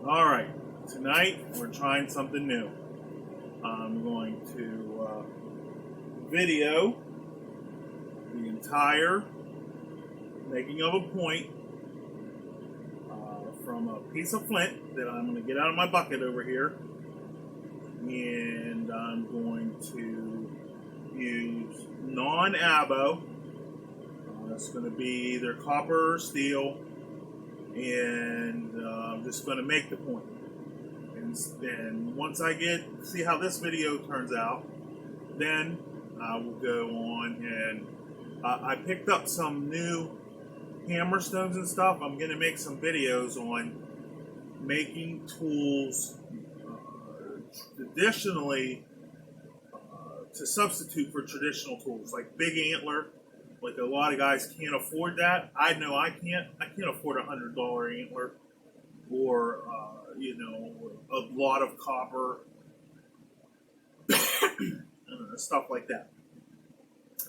Alright, tonight we're trying something new. I'm going to video the entire making of a point from a piece of flint that I'm going to get out of my bucket over here, and I'm going to use non-abo. It's going to be either copper or steel, and I'm just going to make the point. And once I see how this video turns out, then I will go on and I picked up some new hammer stones and stuff. I'm going to make some videos on making tools traditionally to substitute for traditional tools, like big antler. Like a lot of guys can't afford that. I know I can't. I can't afford $100 antler or a lot of copper, stuff like that.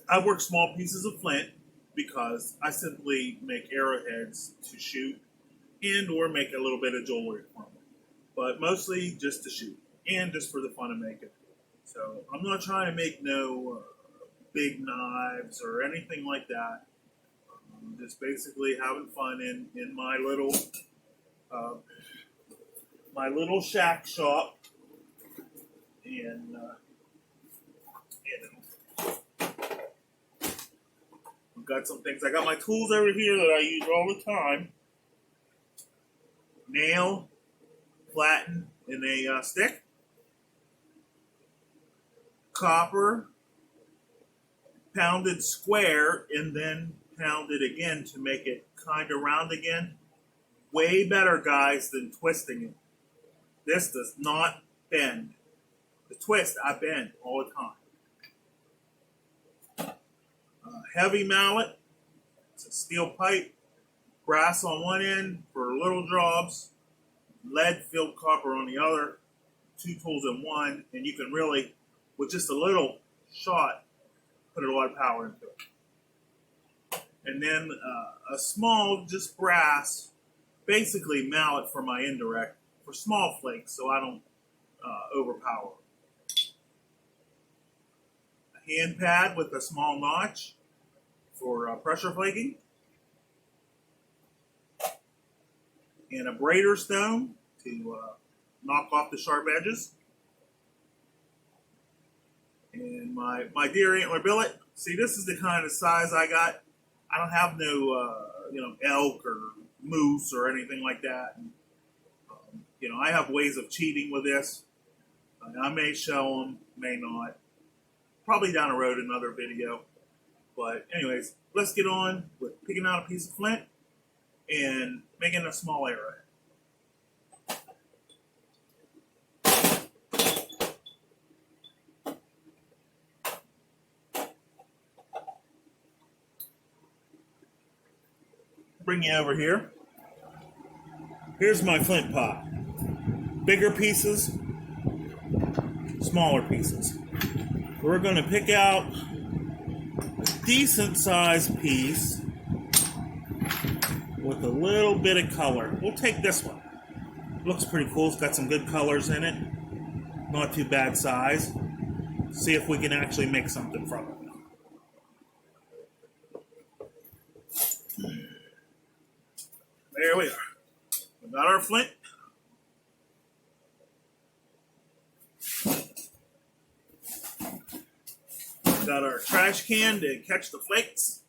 I work small pieces of flint because I simply make arrowheads to shoot and or make a little bit of jewelry from them. But mostly just to shoot and just for the fun of making. So I'm not trying to make no big knives or anything like that. I'm just basically having fun in my little shack shop, and I've got some things. I got my tools over here that I use all the time. Nail, flatten in a stick, copper, pounded square, and then pounded again to make it kind of round again. Way better, guys, than twisting it. This does not bend. The twist, I bend all the time. Heavy mallet. It's a steel pipe. Brass on one end for little jobs. Lead-filled copper on the other. Two tools in one. And you can really, with just a little shot, put a lot of power into it. And then a small, just brass, basically mallet for my indirect, for small flakes, so I don't overpower. A hand pad with a small notch for pressure flaking. And a braider stone to knock off the sharp edges. And my deer antler billet. See, this is the kind of size I got. I don't have no elk or moose or anything like that. And, I have ways of cheating with this. I may show them, may not. Probably down the road another video. But anyways, let's get on with picking out a piece of flint and making a small arrowhead. Bring you over here. Here's my flint pot. Bigger pieces, smaller pieces. We're going to pick out a decent sized piece with a little bit of color. We'll take this one. Looks pretty cool. It's got some good colors in it. Not too bad size. See if we can actually make something from it. There we are. We got our flint. Got our trash can to catch the flakes.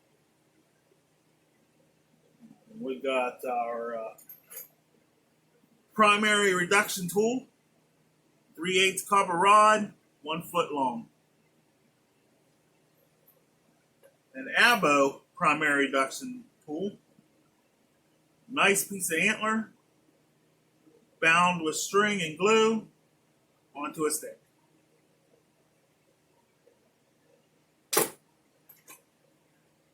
We got our primary reduction tool, 3/8 copper rod, 1 foot long. An abo primary reduction tool, nice piece of antler, bound with string and glue onto a stick.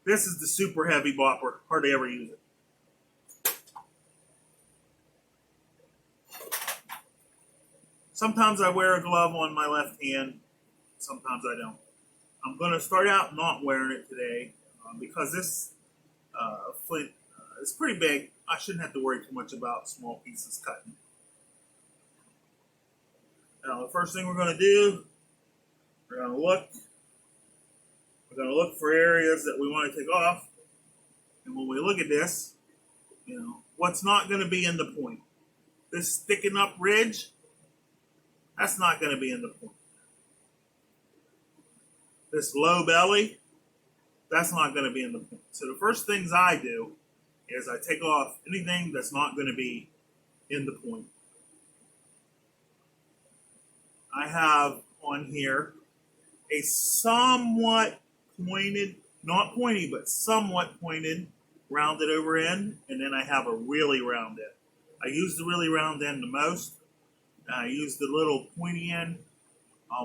This is the super heavy bopper. Hardly ever use it. Sometimes I wear a glove on my left hand. Sometimes I don't. I'm going to start out not wearing it today because this flint is pretty big. I shouldn't have to worry too much about small pieces cutting. Now the first thing we're going to do, we're going to look. We're going to look for areas that we want to take off. And when we look at this, what's not going to be in the point? This sticking up ridge, that's not going to be in the point. This low belly, that's not going to be in the point. So the first things I do is I take off anything that's not going to be in the point. I have on here a somewhat pointed, not pointy, but somewhat pointed, rounded over end, and then I have a really round end. I use the really round end the most. I use the little pointy end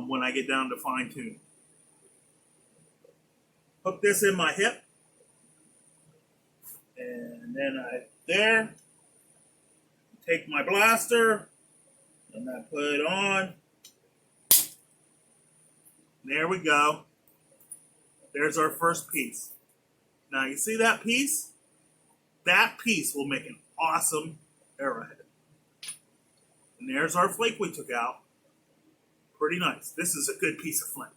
when I get down to fine tune. Hook this in my hip, and then I take my blaster, and I put it on. There we go. There's our first piece. Now you see that piece? That piece will make an awesome arrowhead. And there's our flake we took out. Pretty nice. This is a good piece of flint.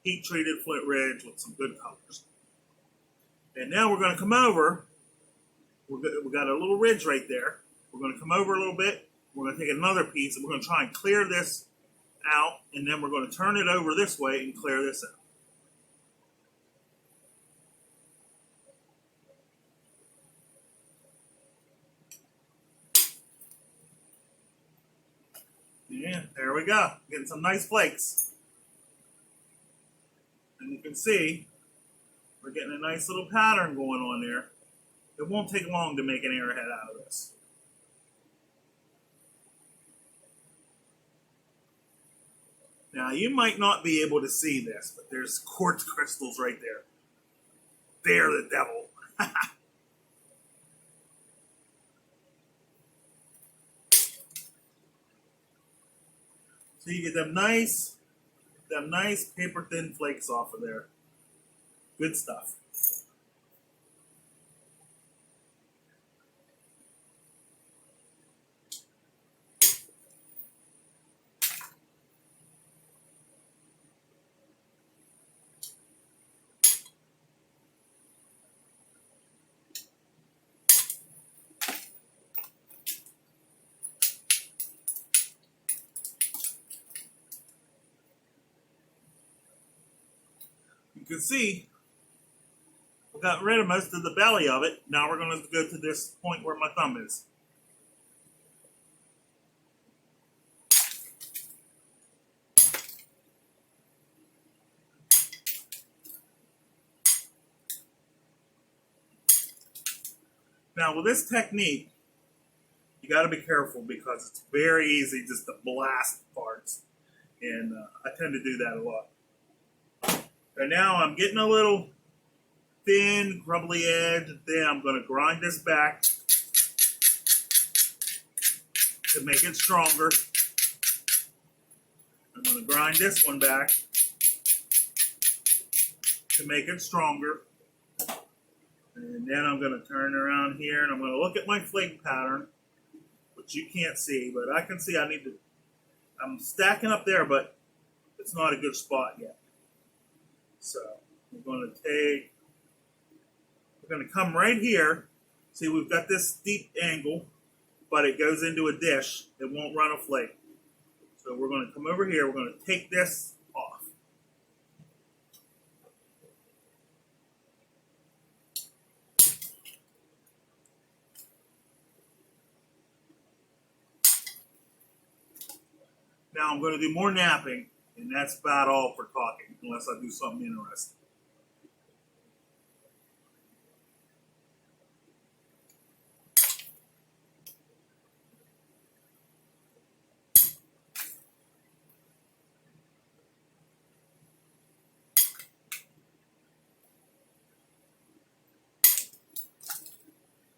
Heat treated flint ridge with some good colors. And now we're going to come over. We got a little ridge right there. We're going to come over a little bit. We're going to take another piece and we're going to try and clear this out, and then we're going to turn it over this way and clear this out. Yeah, there we go. Getting some nice flakes. And you can see we're getting a nice little pattern going on there. It won't take long to make an arrowhead out of this. Now, you might not be able to see this, but there's quartz crystals right there. They're the devil. So you get them nice paper thin flakes off of there. Good stuff. You can see we got rid of most of the belly of it. Now we're going to go to this point where my thumb is. Now with this technique, you got to be careful because it's very easy just to blast parts. And I tend to do that a lot. And now I'm getting a little thin, grubbly edge. Then I'm going to grind this back to make it stronger. I'm going to grind this one back to make it stronger. And then I'm going to turn around here and I'm going to look at my flake pattern, which you can't see, but I can see I'm stacking up there, but it's not a good spot yet. So we're going to come right here. See, we've got this steep angle, but it goes into a dish. It won't run a flake. So we're going to come over here. We're going to take this off. Now I'm going to do more knapping, and that's about all for talking, unless I do something interesting.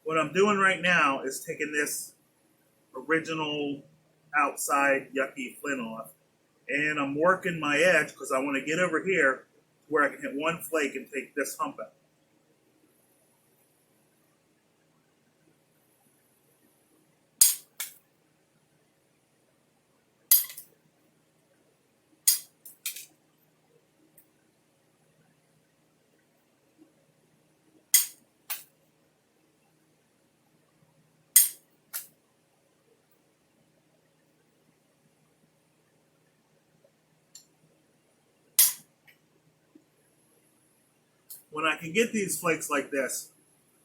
What I'm doing right now is taking this original outside yucky flint off, and I'm working my edge because I want to get over here where I can hit one flake and take this hump out. when I can get these flakes like this,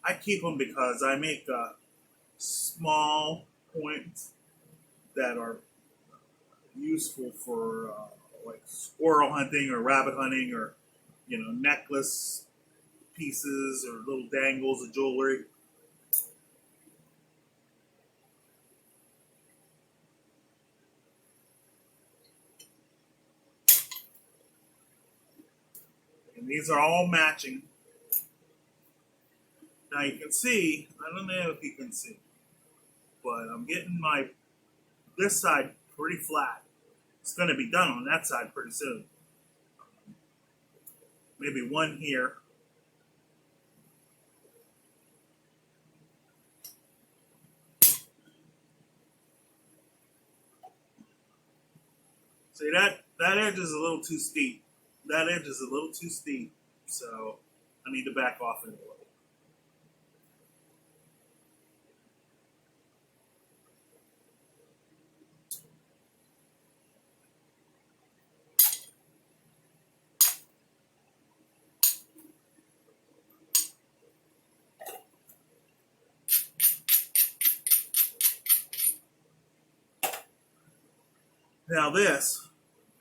I keep them because I make small points that are useful for like squirrel hunting or rabbit hunting, or necklace pieces or little dangles of jewelry. And these are all matching. Now you can see, I don't know if you can see, but I'm getting this side pretty flat. It's going to be done on that side pretty soon. Maybe one here. See, that edge is a little too steep. That edge is a little too steep, so I need to back off it a little. Now this,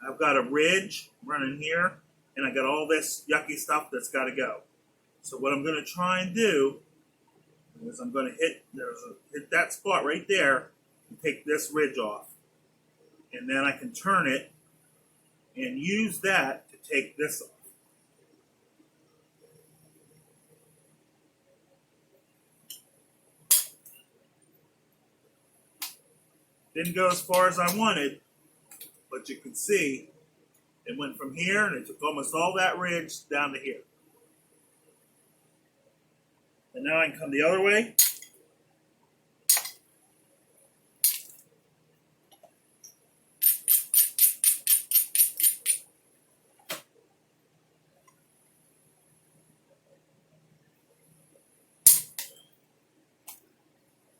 I've got a ridge running here, and I got all this yucky stuff that's got to go. So what I'm going to try and do is I'm going to hit that spot right there and take this ridge off. And then I can turn it and use that to take this off. Didn't go as far as I wanted, but you can see it went from here and it took almost all that ridge down to here. And now I can come the other way.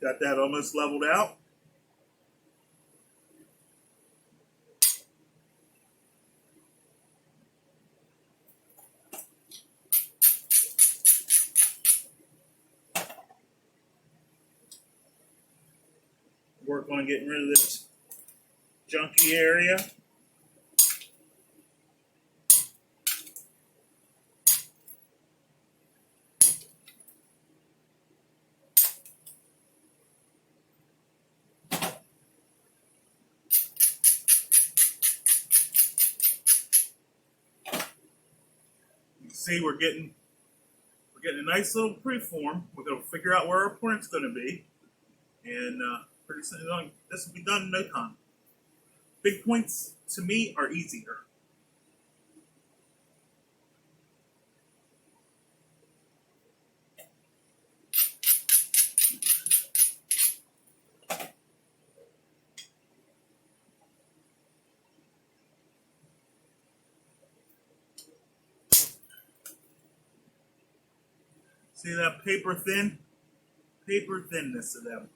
Got that almost leveled out. Work on getting rid of this junky area. You see, we're getting a nice little preform. We're going to figure out where our point's going to be, and pretty soon this will be done in no time. Big points to me are easier. See that paper thinness of them.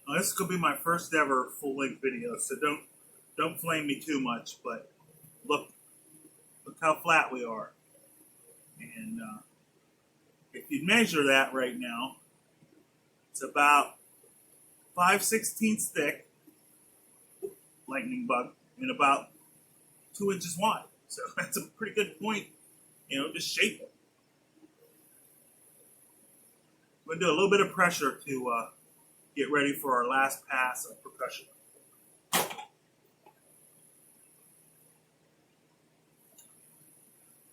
Now, this could be my first ever full-length video, so don't flame me too much. But look how flat we are. And if you measure that right now, it's about 5/16 thick, lightning bug, and about 2 inches wide. So that's a pretty good point. Just shape it. We're going to do a little bit of pressure to get ready for our last pass of percussion.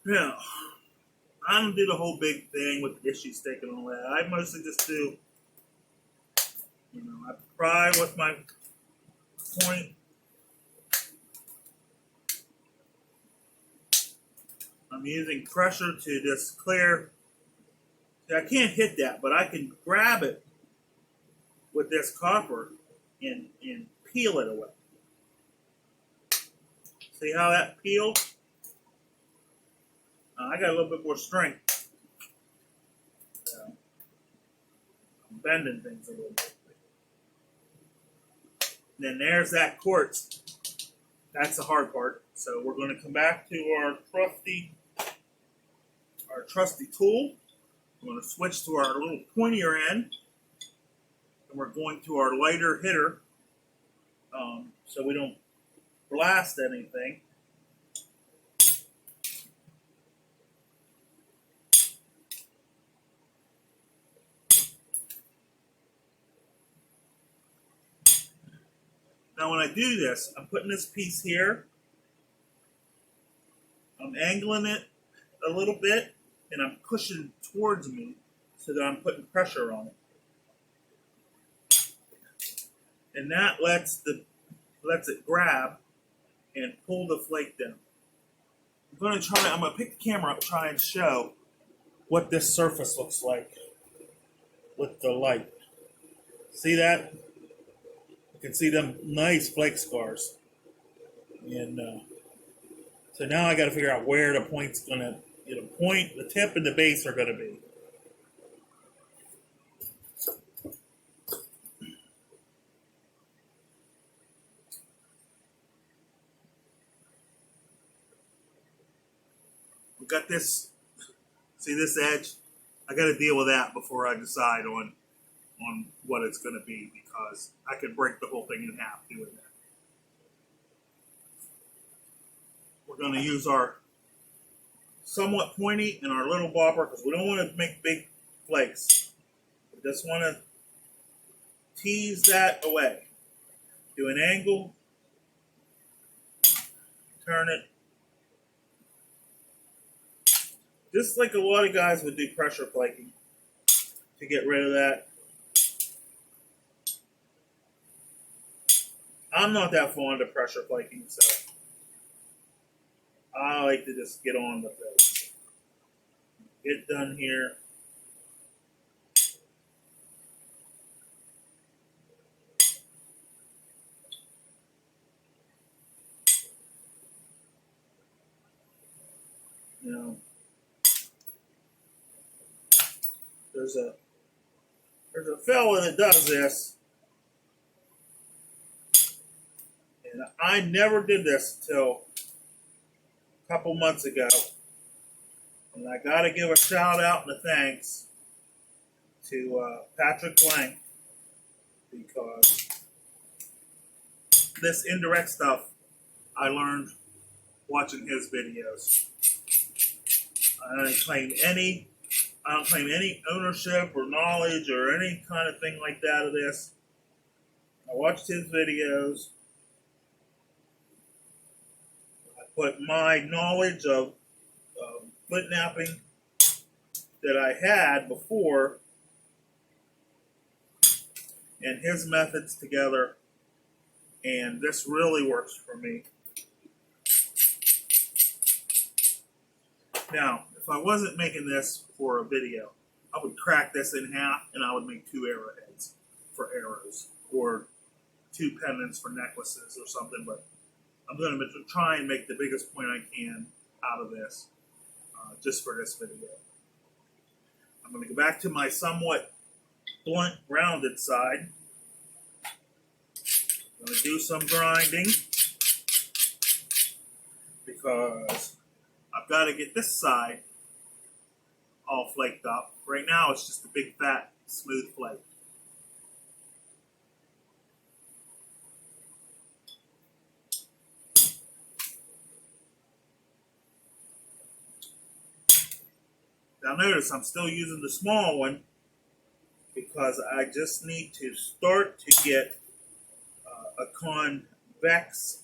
Now, I don't do the whole big thing with the issue stick and all that. I mostly just do, I pry with my point. I'm using pressure to just clear. See, I can't hit that, but I can grab it with this copper and peel it away. See how that peeled? I got a little bit more strength. So I'm bending things a little bit. And then there's that quartz. That's the hard part. So we're going to come back to our trusty tool. We're going to switch to our little pointier end. And we're going to our lighter hitter so we don't blast anything. Now when I do this, I'm putting this piece here. I'm angling it a little bit, and I'm pushing towards me so that I'm putting pressure on it. And that lets it grab and pull the flake down. I'm going to pick the camera up, try and show what this surface looks like with the light. See that? You can see them nice flake scars. And so now I got to figure out where the point's going to, the tip and the base are going to be. We got this, see this edge? I got to deal with that before I decide on what it's going to be, because I could break the whole thing in half doing that. We're going to use our somewhat pointy and our little bopper because we don't want to make big flakes. We just want to tease that away. Do an angle, turn it. Just like a lot of guys would do pressure flaking to get rid of that. I'm not that fond of pressure flaking, so I like to just get on with it. Get done here. There's a fellow that does this. And I never did this until a couple months ago. And I got to give a shout out and a thanks to Patrick Blank, because this indirect stuff I learned watching his videos. I don't claim any ownership or knowledge or any kind of thing like that of this. I watched his videos. But my knowledge of flint knapping that I had before and his methods together, and this really works for me. Now, if I wasn't making this for a video, I would crack this in half and I would make 2 arrowheads for arrows or 2 pendants for necklaces or something, but I'm going to try and make the biggest point I can out of this, just for this video. I'm going to go back to my somewhat blunt, rounded side. I'm going to do some grinding, because I've got to get this side all flaked up. Right now it's just a big, fat, smooth flake. Now notice I'm still using the small one because I just need to start to get a convex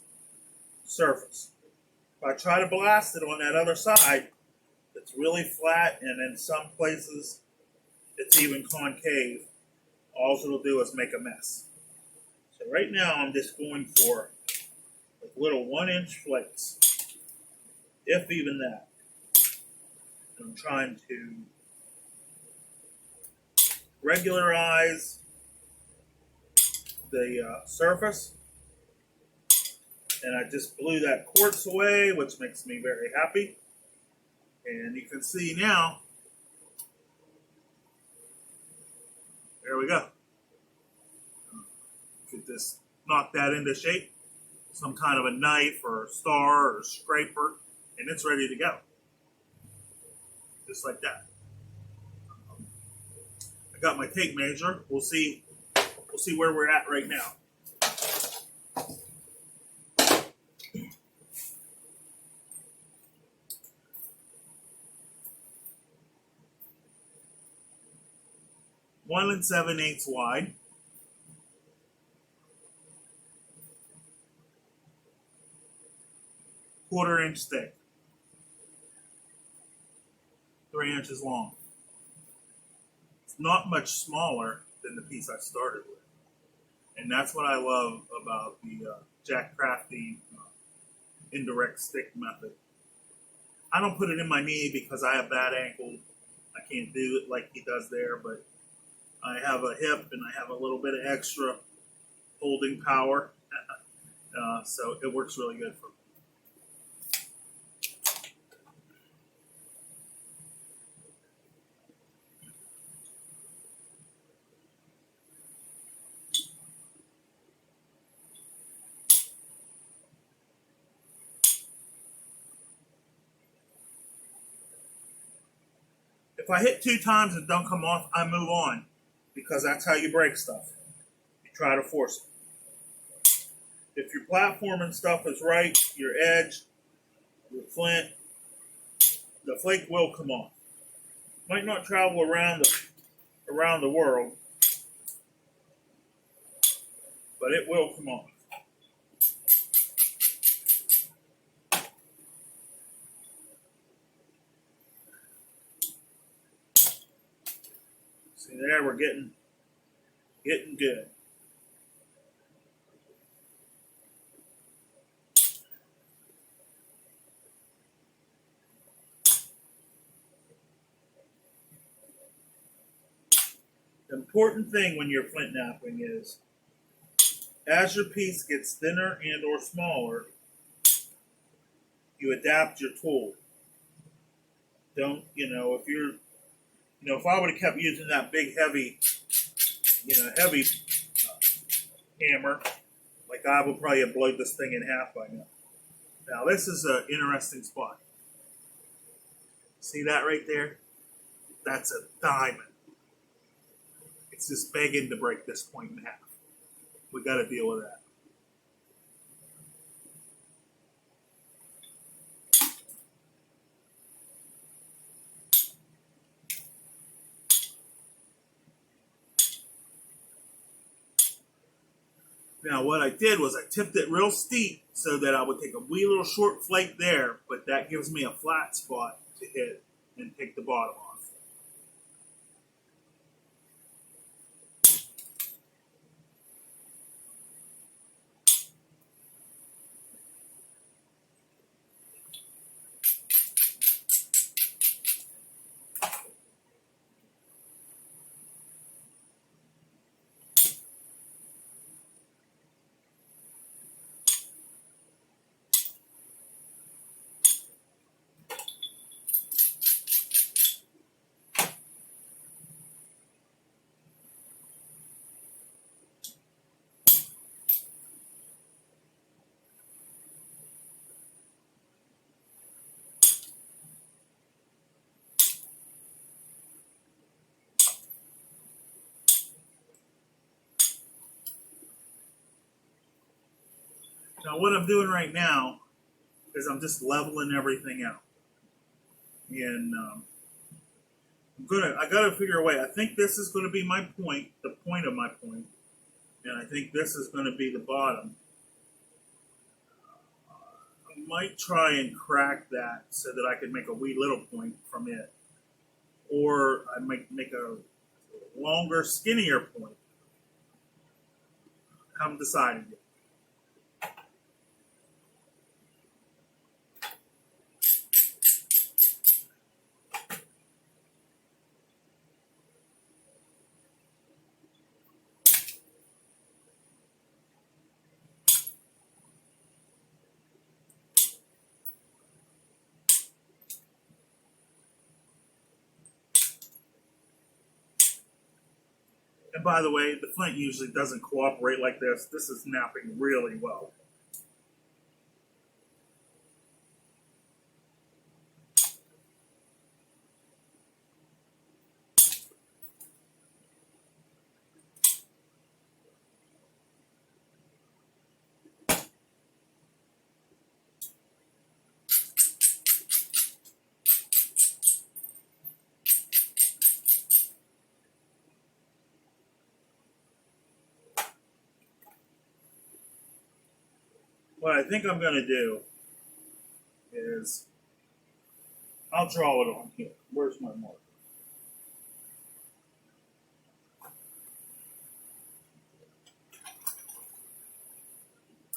surface. If I try to blast it on that other side, it's really flat, and in some places it's even concave. All it'll do is make a mess. So right now I'm just going for like little 1-inch flakes, if even that. I'm trying to regularize the surface, and I just blew that quartz away, which makes me very happy. And you can see now, there we go. Could just knock that into shape, some kind of a knife or a star or a scraper, and it's ready to go. Just like that. I got my tape measure. We'll see where we're at right now. One 7/8 wide. Quarter-inch thick. 3 inches long. It's not much smaller than the piece I started with. And that's what I love about the Jack Crafty indirect stick method. I don't put it in my knee because I have bad ankle. I can't do it like he does there, but I have a hip and I have a little bit of extra holding power. So it works really good for me. If I hit 2 times and don't come off, I move on, because that's how you break stuff. You try to force it. If your platform and stuff is right, your edge, your flint, the flake will come off. Might not travel around the world, but it will come off. See there, we're getting good. The important thing when you're flint knapping is, as your piece gets thinner and or smaller, you adapt your tool. Don't, if I would have kept using that big heavy hammer, like I would probably have blown this thing in half by now. Now this is an interesting spot. See that right there? That's a diamond. It's just begging to break this point in half. We got to deal with that. Now what I did was I tipped it real steep so that I would take a wee little short flake there, but that gives me a flat spot to hit and take the bottom off. Now what I'm doing right now is I'm just leveling everything out. And I gotta figure a way. I think this is gonna be my point, the point of my point, and I think this is gonna be the bottom. I might try and crack that so that I can make a wee little point from it, or I might make a longer, skinnier point. Haven't decided yet. And by the way, the flint usually doesn't cooperate like this. This is knapping really well. What I think I'm going to do is I'll draw it on here. Where's my marker?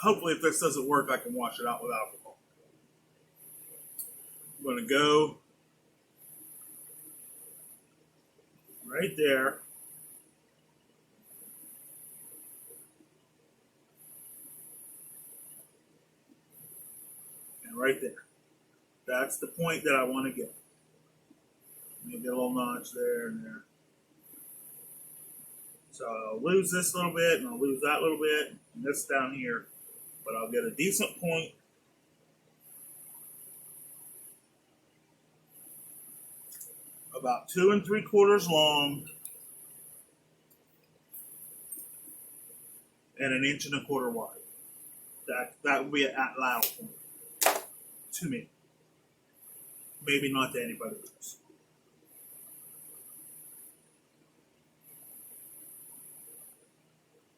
Hopefully, if this doesn't work, I can wash it out with alcohol. I'm going to go right there. And right there. That's the point that I want to get. Let me get a little notch there and there. So I'll lose this little bit, and I'll lose that little bit, and this down here. But I'll get a decent point. About 2 3/4 long and 1 1/4 wide. That would be an at-loud point to me. Maybe not to anybody else.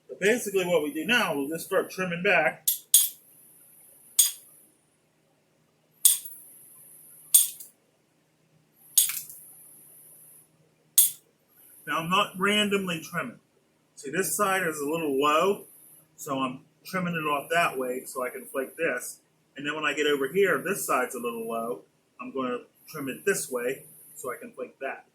But basically what we do now, we'll just start trimming back. Now I'm not randomly trimming. See, this side is a little low, so I'm trimming it off that way so I can flake this. And then when I get over here, this side's a little low. I'm going to trim it this way so I can flake that.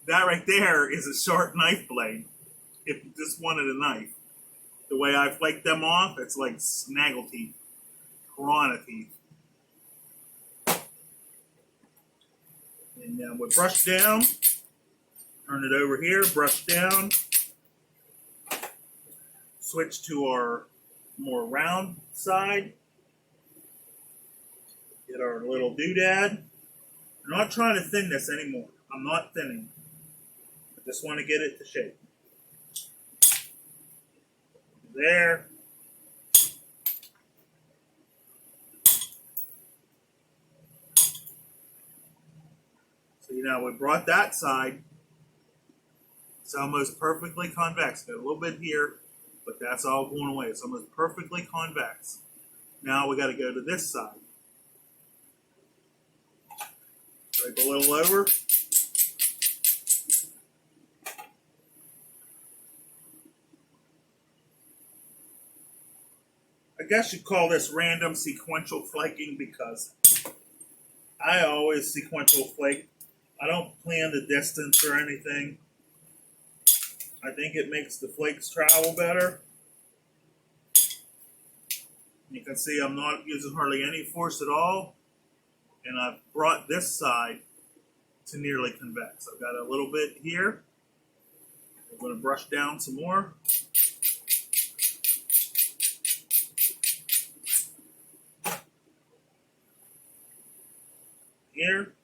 That right there is a sharp knife blade. If you just wanted a knife. The way I flake them off, it's like snaggle teeth, piranha teeth. And then we brush down, turn it over here, brush down, switch to our more round side, get our little doodad. I'm not trying to thin this anymore. I'm not thinning. I just want to get it to shape. There. See, now we brought that side. It's almost perfectly convex. Got a little bit here, but that's all going away. It's almost perfectly convex. Now we got to go to this side. Drape a little over. I guess you'd call this random sequential flaking because I always sequential flake. I don't plan the distance or anything. I think it makes the flakes travel better. You can see I'm not using hardly any force at all. and I've brought this side to nearly convex. I've got a little bit here. I'm going to brush down some more. Here.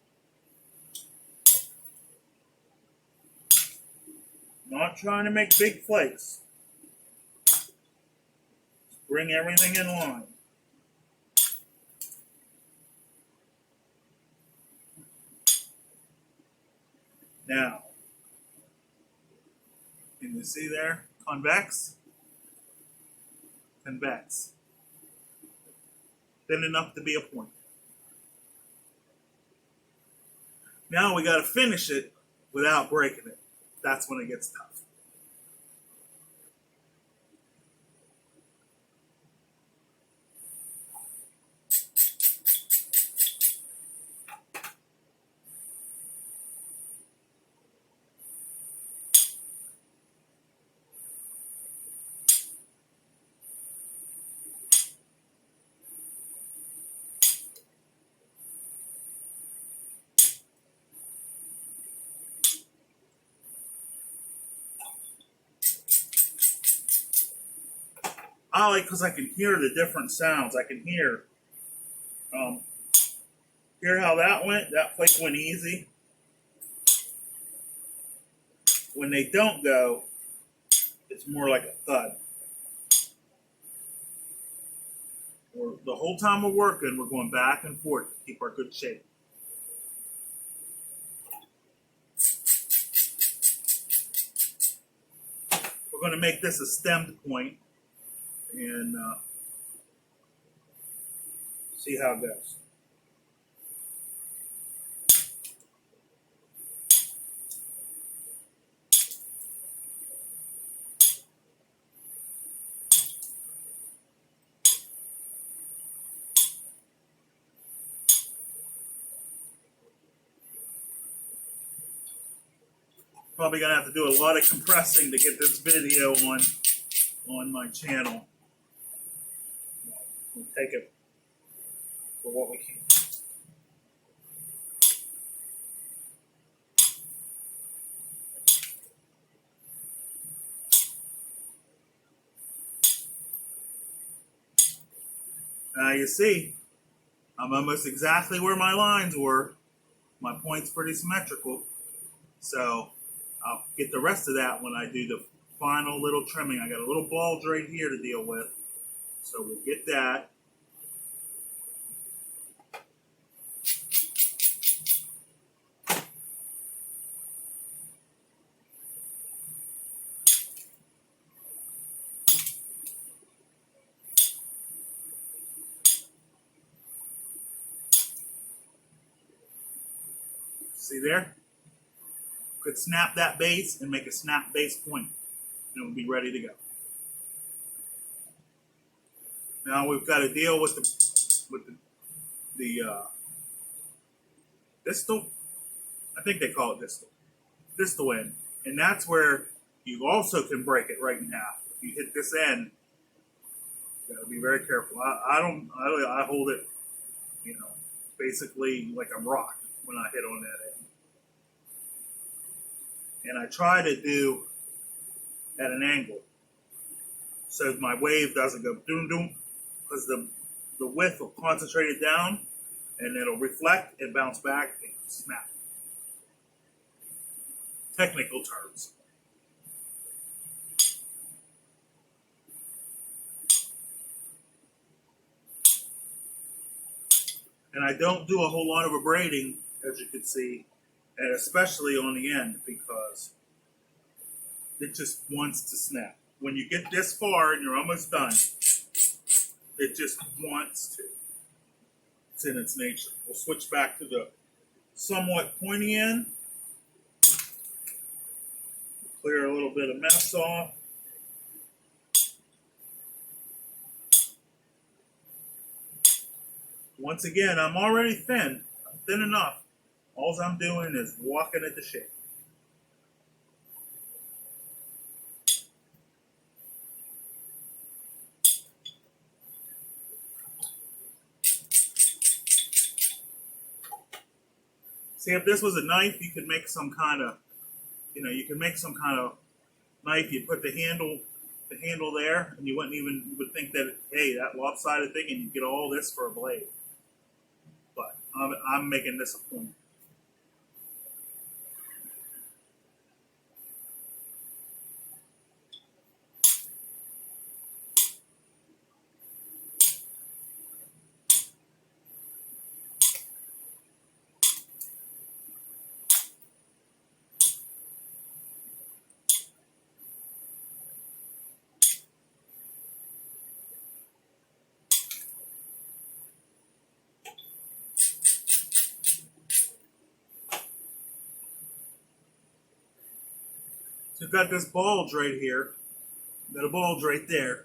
Not trying to make big flakes. Just bring everything in line. Now, can you see there? Convex. Convex. Thin enough to be a point. Now we got to finish it without breaking it. That's when it gets tough. I like because I can hear the different sounds. I can hear how that went. That flake went easy. When they don't go, it's more like a thud. The whole time we're working, we're going back and forth to keep our good shape. We're going to make this a stemmed point and see how it goes. Probably going to have to do a lot of compressing to get this video on my channel. We'll take it for what we can. Now you see, I'm almost exactly where my lines were. My point's pretty symmetrical. So I'll get the rest of that when I do the final little trimming. I got a little bulge right here to deal with. So we'll get that. See there? Could snap that base and make a snap base point, and it would be ready to go. Now we've got to deal with the distal. I think they call it distal end, and that's where you also can break it right in half. If you hit this end, you got to be very careful. I hold it, basically like I'm rocked when I hit on that end. And I try to do at an angle so my wave doesn't go doom doom, because the width will concentrate it down and it'll reflect and bounce back and snap. Technical terms. And I don't do a whole lot of abrading, as you can see, and especially on the end, because it just wants to snap. When you get this far and you're almost done, it just wants to. It's in its nature. We'll switch back to the somewhat pointy end. Clear a little bit of mess off. Once again, I'm already thin. I'm thin enough. All I'm doing is walking at the shape. See, if this was a knife, you could make some kind of, you can make some kind of knife. You put the handle there, and you would think that, hey, that lopsided thing, and you get all this for a blade. But I'm making this a point. So I've got this bulge right here, got a bulge right there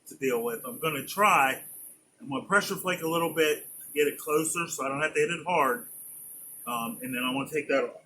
to deal with. I'm going to pressure flake a little bit to get it closer so I don't have to hit it hard. And then I want to take that off.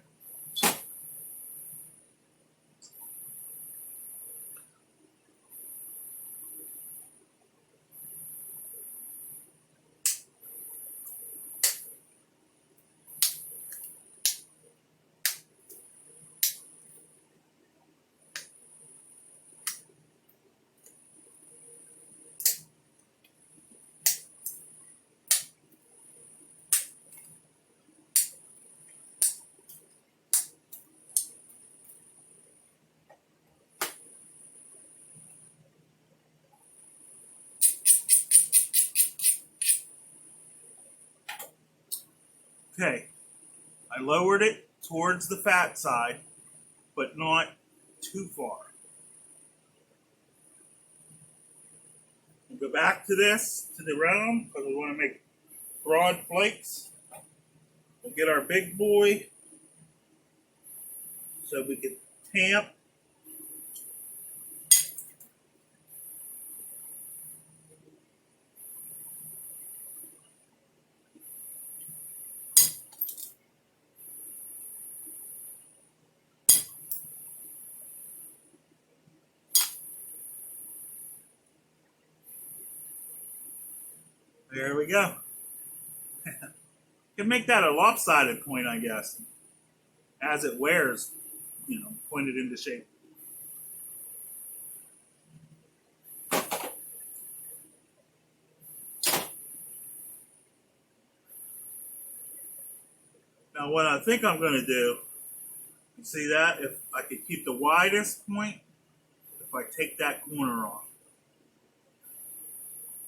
Okay, I lowered it towards the fat side, but not too far. We'll go back to the round, because we want to make broad flakes. We'll get our big boy so we can tamp. There we go. Can make that a lopsided point, I guess. As it wears, pointed into shape. Now what I think I'm going to do, you see that? If I could keep the widest point, if I take that corner off.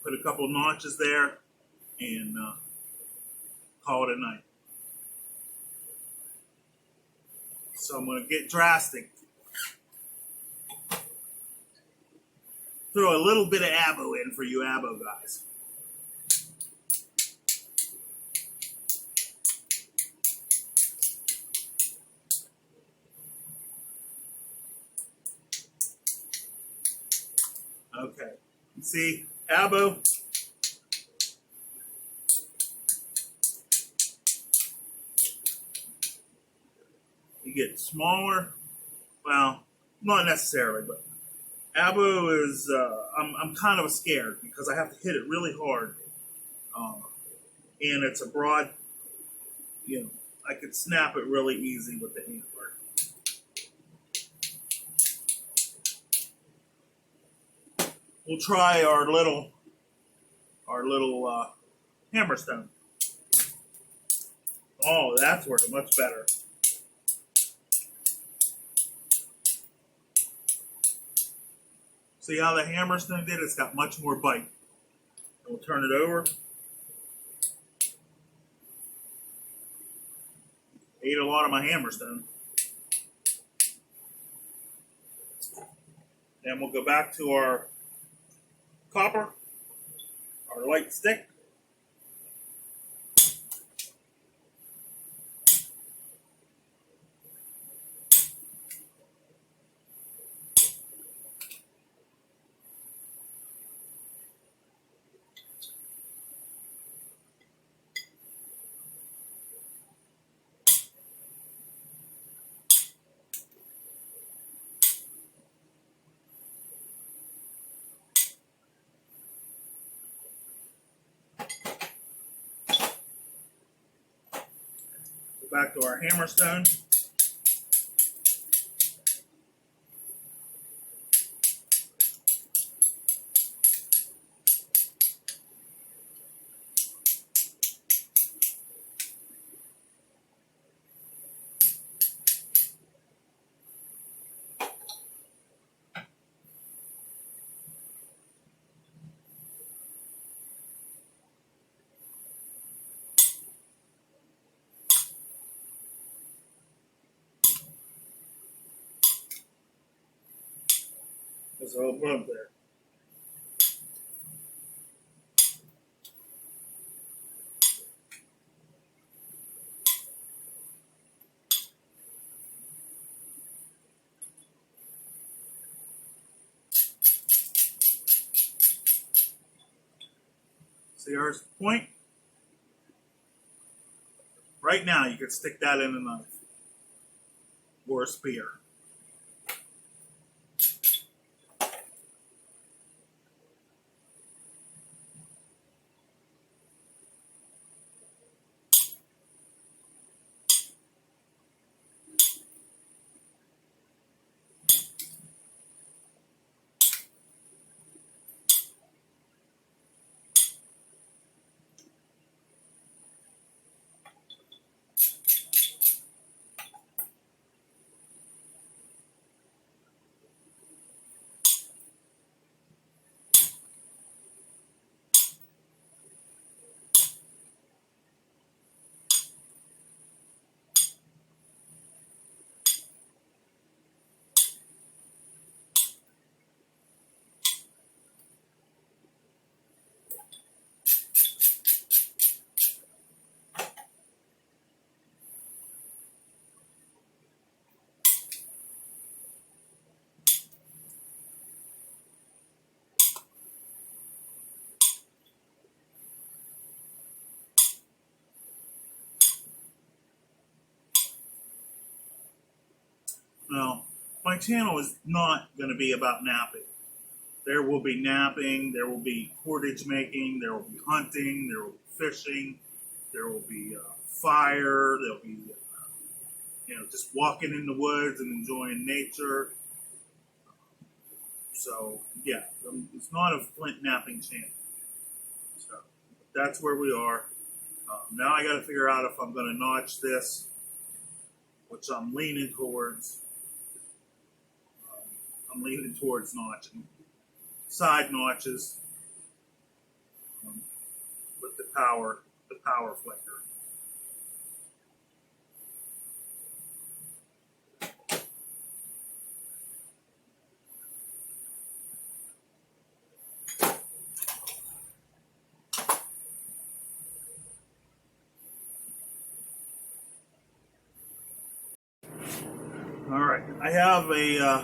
Put a couple notches there and call it a night. So I'm going to get drastic. Throw a little bit of abo in for you abo guys. Okay, you see, abo. You get smaller. Well, not necessarily, but abo is. I'm kind of scared because I have to hit it really hard, and it's a broad. I could snap it really easy with the handler. We'll try our little hammerstone. Oh, that's working much better. See how the hammerstone did? It's got much more bite. We'll turn it over. Ate a lot of my hammerstone. Then we'll go back to our copper, our light stick. back to our hammer stone. There's a little bump there. See our point? Right now, you could stick that in a knife or a spear. Now, my channel is not going to be about napping. There will be napping, there will be cordage making, there will be hunting, there will be fishing, there will be fire, there will be just walking in the woods and enjoying nature. So yeah, it's not a flint napping channel. So that's where we are. Now I got to figure out if I'm going to notch this, which I'm leaning towards. I'm leaning towards notching side notches with the power flicker. All right, I have a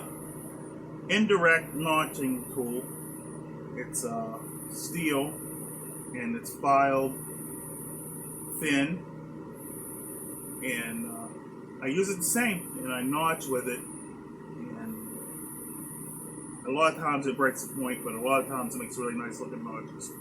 indirect notching tool. It's steel and it's filed thin, and I use it the same, and I notch with it, and a lot of times it breaks the point, but a lot of times it makes really nice looking notches.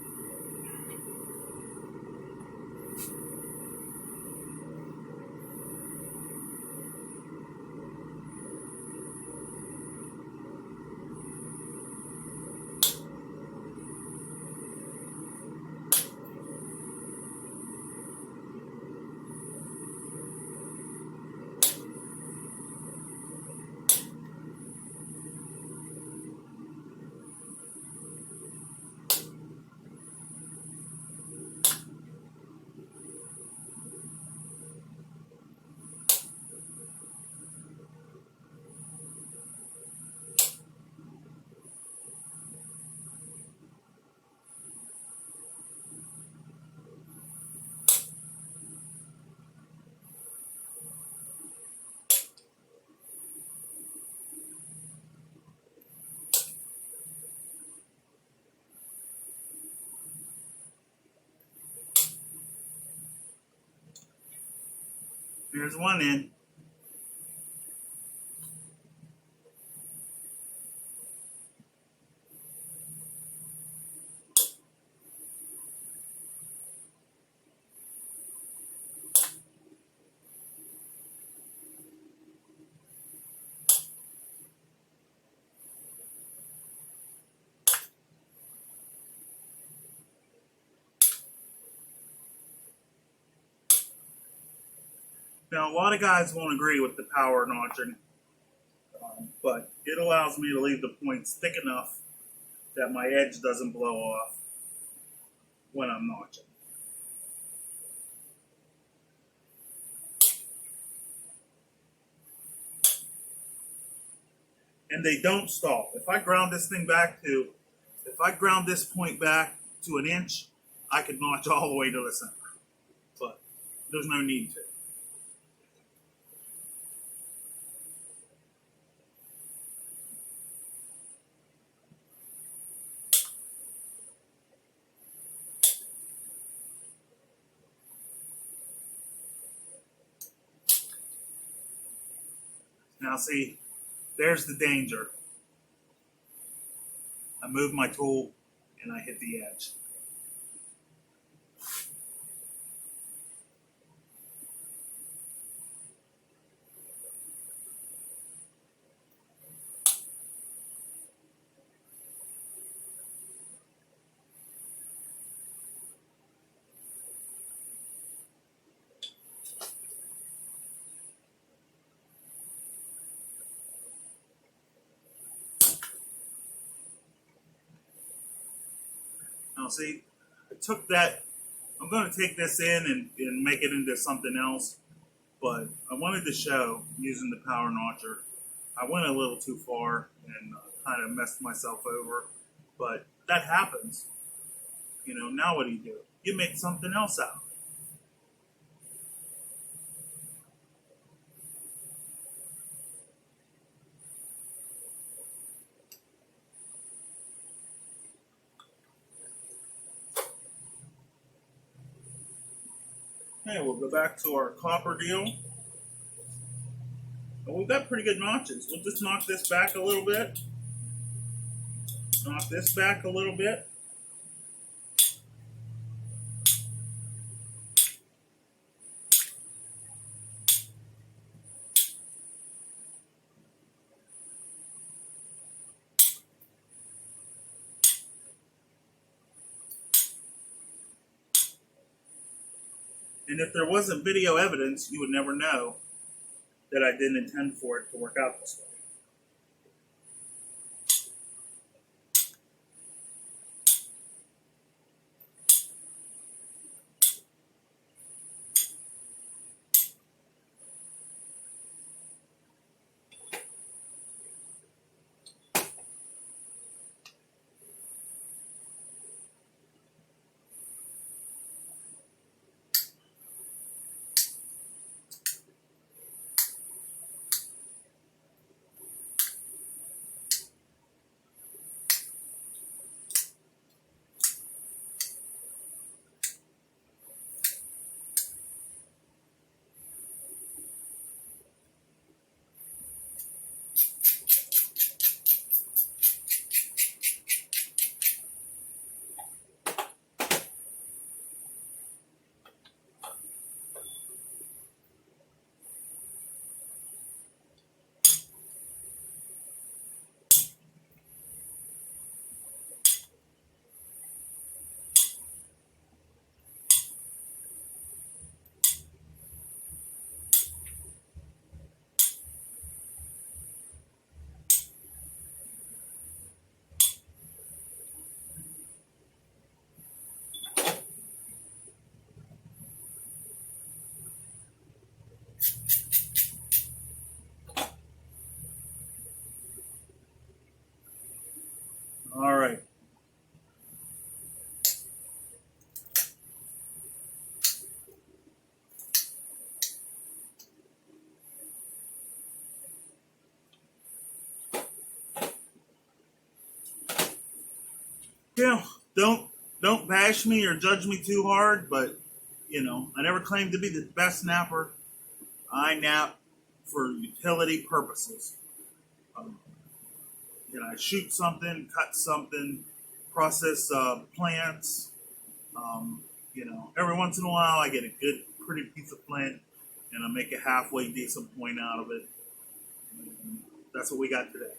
Here's one end. Now, a lot of guys won't agree with the power notching, but it allows me to leave the points thick enough that my edge doesn't blow off when I'm notching. And they don't stall. If I ground this point back to an inch, I could notch all the way to the center. But there's no need to. Now see, there's the danger. I move my tool and I hit the edge. Now see, I took that, I'm going to take this in and make it into something else, but I wanted to show using the power notcher. I went a little too far and kind of messed myself over, but that happens. You know, now what do? You make something else out. Okay, we'll go back to our copper deal. And we've got pretty good notches. We'll just knock this back a little bit. Knock this back a little bit. And if there wasn't video evidence, you would never know that I didn't intend for it to work out this way. All right. Yeah, don't bash me or judge me too hard, but you know, I never claimed to be the best napper. I nap for utility purposes. Um, you know, I shoot something, cut something, process plants. You know, every once in a while I get a good, pretty piece of flint, and I make a halfway decent point out of it. And that's what we got today.